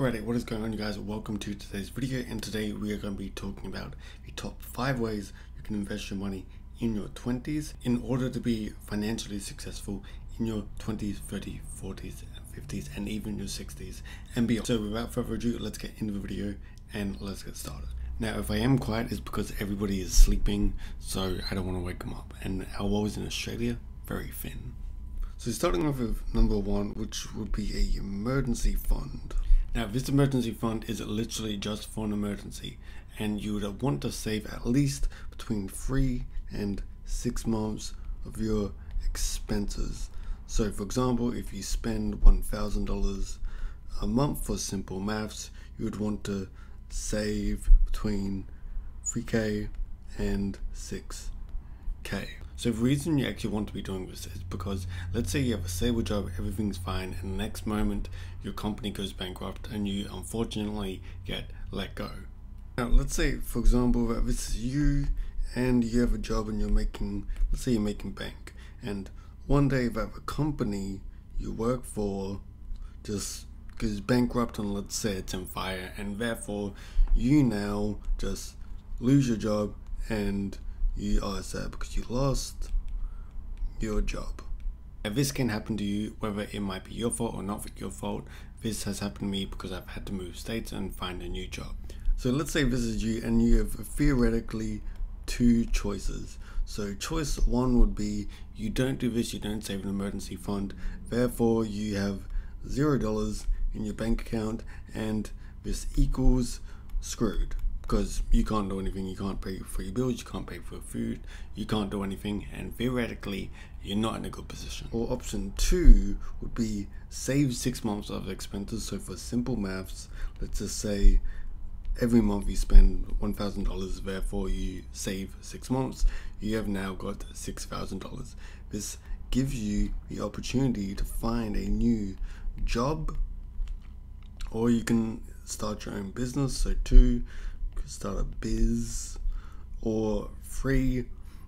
Alrighty, what is going on, you guys? Welcome to today's video, and today we are going to be talking about the top 5 ways you can invest your money in your 20s in order to be financially successful in your 20s, 30s, 40s, 50s, and even your 60s and beyond. So without further ado, let's get into the video and let's get started. Now, if I am quiet, it's because everybody is sleeping, so I don't want to wake them up. And our walls in Australia, very thin. So starting off with number 1, which would be a emergency fund. Now, this emergency fund is literally just for an emergency, and you would want to save at least between 3 and 6 months of your expenses. So for example, if you spend $1,000 a month for simple maths, you would want to save between 3k and 6k. So the reason you actually want to be doing this is because, let's say you have a stable job, everything's fine, and the next moment your company goes bankrupt and you unfortunately get let go. Now let's say, for example, that this is you and you have a job and you're making, let's say you're making bank, and one day that the company you work for just goes bankrupt, and let's say it's in fire, and therefore you now just lose your job and you are sad because you lost your job. Now, this can happen to you, whether it might be your fault or not your fault. This has happened to me because I've had to move states and find a new job. So let's say this is you and you have theoretically 2 choices. So choice 1 would be you don't do this, you don't save an emergency fund, therefore you have $0 in your bank account, and this equals screwed. Because you can't do anything, you can't pay for your bills, you can't pay for food, you can't do anything, and theoretically you're not in a good position. Or option 2 would be save 6 months of expenses. So for simple maths, let's just say every month you spend $1,000, therefore you save 6 months, you have now got $6,000. This gives you the opportunity to find a new job, or you can start your own business. So 2, start a biz, or 3,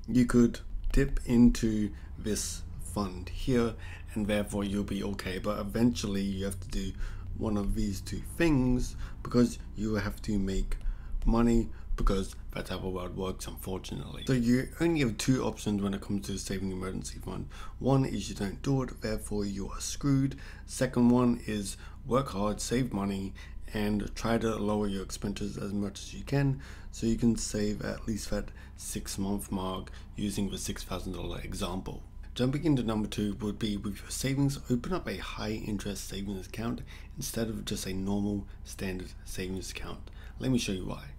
you could dip into this fund here and therefore you'll be okay. But eventually you have to do one of these 2 things because you have to make money, because that's how the world works, unfortunately. So you only have 2 options when it comes to saving the emergency fund. One is you don't do it, therefore you are screwed. Second one is work hard, save money, and try to lower your expenses as much as you can, so you can save at least that 6-month mark using the $6,000 example. Jumping into number 2 would be, with your savings, open up a high interest savings account instead of just a normal standard savings account. Let me show you why.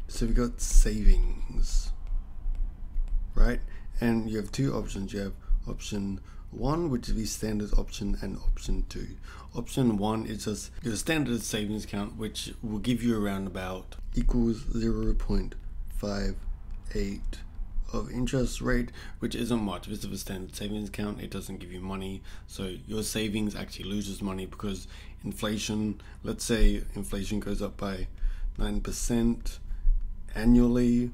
So we've got savings, right? And you have 2 options. You have option 1, which is the standard option, and option 2. Option 1 is just your standard savings account, which will give you around about equals 0.58 of interest rate, which isn't much. This is a standard savings account. It doesn't give you money, so your savings actually loses money because inflation, let's say inflation goes up by 9% annually,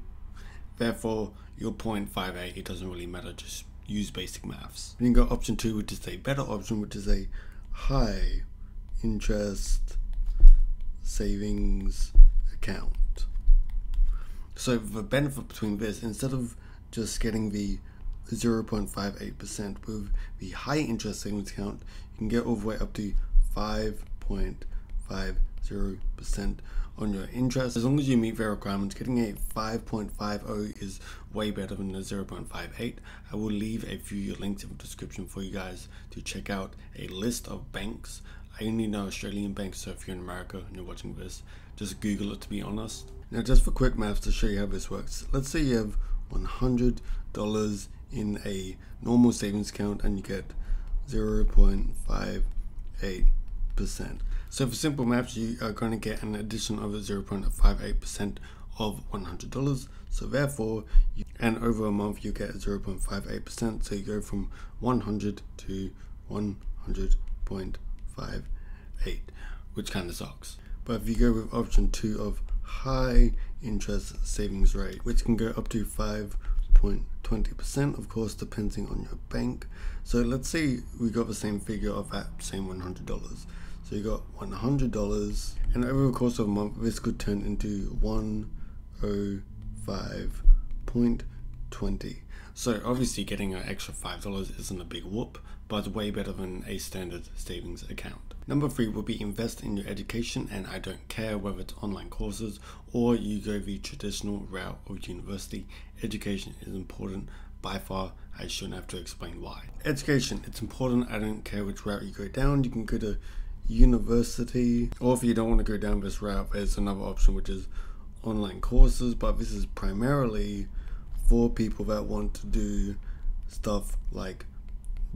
therefore your 0.58, it doesn't really matter, just use basic maths. Then you got option 2, which is a better option, which is a high interest savings account. So the benefit between this, instead of just getting the 0.58% with the high interest savings account, you can get all the way up to 5.50% on your interest. As long as you meet their requirements, getting a 5.50 is way better than the 0.58. I will leave a few links in the description for you guys to check out a list of banks. I only know Australian banks, so if you're in America and you're watching this, just Google it, to be honest. Now, just for quick maths to show you how this works, let's say you have $100 in a normal savings account and you get 0.58%. So for simple maths, you are going to get an addition of 0.58% of $100. So therefore, and over a month you get 0.58%. So you go from 100 to 100.58, which kind of sucks. But if you go with option 2 of high interest savings rate, which can go up to 5.20%, of course, depending on your bank. So let's say we got the same figure of that same $100. So So you got $100, and over the course of a month, this could turn into 105.20. So obviously getting an extra $5 isn't a big whoop, but it's way better than a standard savings account. Number 3 would be invest in your education, and I don't care whether it's online courses or you go the traditional route of university. Education is important by far. I shouldn't have to explain why. Education, it's important. I don't care which route you go down. You can go to university, or if you don't want to go down this route, there's another option, which is online courses, but this is primarily for people that want to do stuff like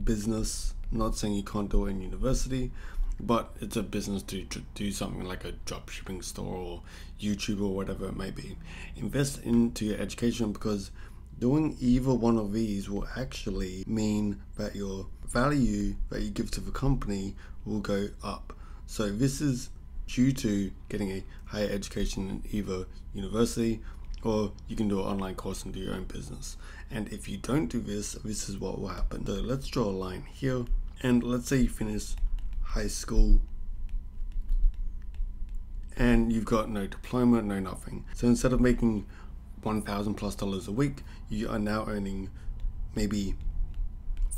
business. Not saying you can't do it in university, but it's a business to do something like a drop shipping store or YouTube or whatever it may be. Invest into your education, because doing either one of these will actually mean that your value that you give to the company will go up. So this is due to getting a higher education in either university, or you can do an online course and do your own business. And if you don't do this, this is what will happen. So let's draw a line here, and let's say you finish high school and you've got no diploma, no nothing. So instead of making $1,000+ a week, you are now earning maybe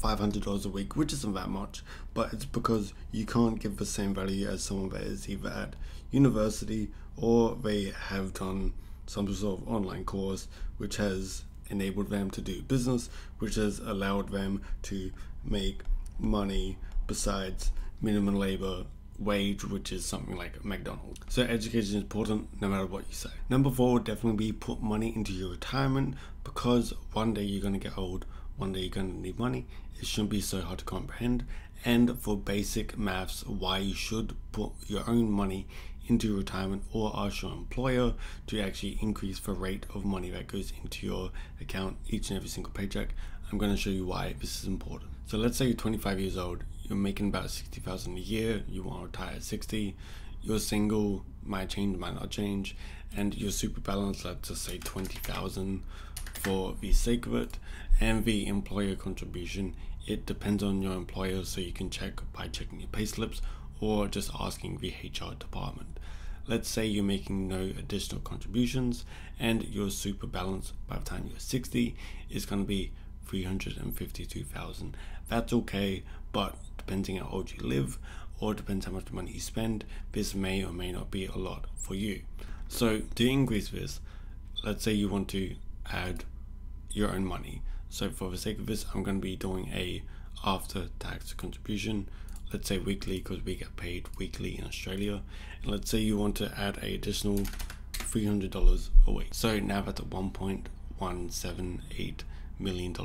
$500 a week, which isn't that much, but it's because you can't give the same value as someone that is either at university or they have done some sort of online course which has enabled them to do business, which has allowed them to make money besides minimum labor wage, which is something like McDonald's. So education is important no matter what you say. Number 4 would definitely be put money into your retirement, because one day you're going to get old, one day you're going to need money. It shouldn't be so hard to comprehend. And for basic maths, why you should put your own money into your retirement or ask your employer to actually increase the rate of money that goes into your account each and every single paycheck. I'm going to show you why this is important. So let's say you're 25 years old, you're making about $60,000 a year, you want to retire at 60, you're single, might change, might not change, and you're super balanced, let's just say 20,000 for the sake of it. And the employer contribution, it depends on your employer, so you can check by checking your pay slips or just asking the HR department. Let's say you're making no additional contributions and you're super balanced by the time you're 60, it's going to be $352,000. That's okay, but depending how old you live, or depends how much money you spend, this may or may not be a lot for you. So to increase this, let's say you want to add your own money. So for the sake of this, I'm going to be doing a after tax contribution, let's say weekly, because we get paid weekly in Australia. And let's say you want to add an additional $300 a week. So now that's at $1.178 million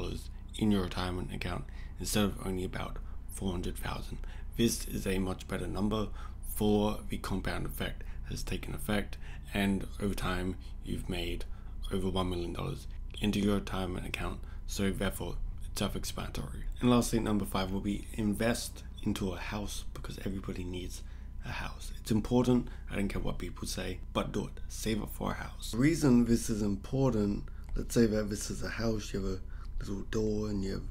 in your retirement account instead of only about 400,000. This is a much better number, for the compound effect has taken effect, and over time you've made over $1 million into your retirement account, so therefore it's self-explanatory. And lastly, number 5 will be invest into a house, because everybody needs a house. It's important, I don't care what people say, but do it. Save up for a house. The reason this is important, let's say that this is a house, you have a little door and you have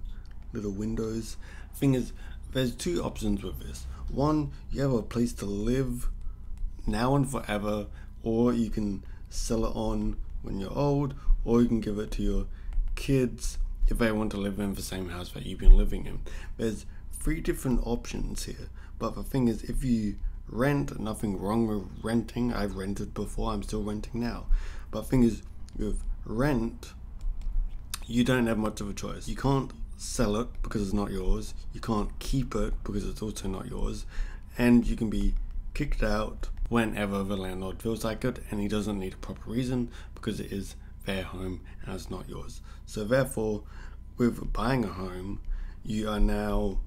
little windows. The thing is, there's 2 options with this. One, you have a place to live now and forever, or you can sell it on when you're old, or you can give it to your kids if they want to live in the same house that you've been living in. There's 3 different options here, but the thing is, if you rent, nothing wrong with renting. I've rented before, I'm still renting now. But the thing is, with rent, you don't have much of a choice. You can't sell it because it's not yours, you can't keep it because it's also not yours, and you can be kicked out whenever the landlord feels like it, and he doesn't need a proper reason because it is their home and it's not yours. So therefore, with buying a home, you are now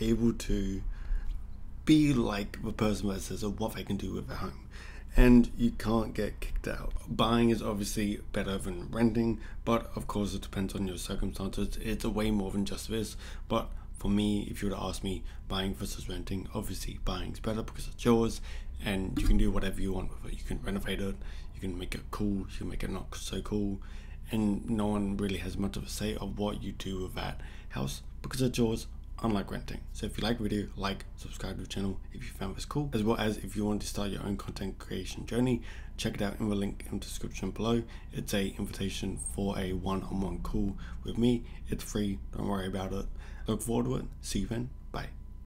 able to be like the person that says what they can do with their home, and you can't get kicked out. Buying is obviously better than renting, but of course it depends on your circumstances. It's a way more than just this, but for me, if you were to ask me buying versus renting, obviously buying is better because it's yours and you can do whatever you want with it. You can renovate it, you can make it cool, you can make it not so cool, and no one really has much of a say of what you do with that house because it's yours unlike renting. So if you like the video, like, subscribe to the channel if you found this cool, as well as if you want to start your own content creation journey, check it out in the link in the description below. It's a invitation for a one-on-one call with me. It's free, don't worry about it. Look forward to it. See you then.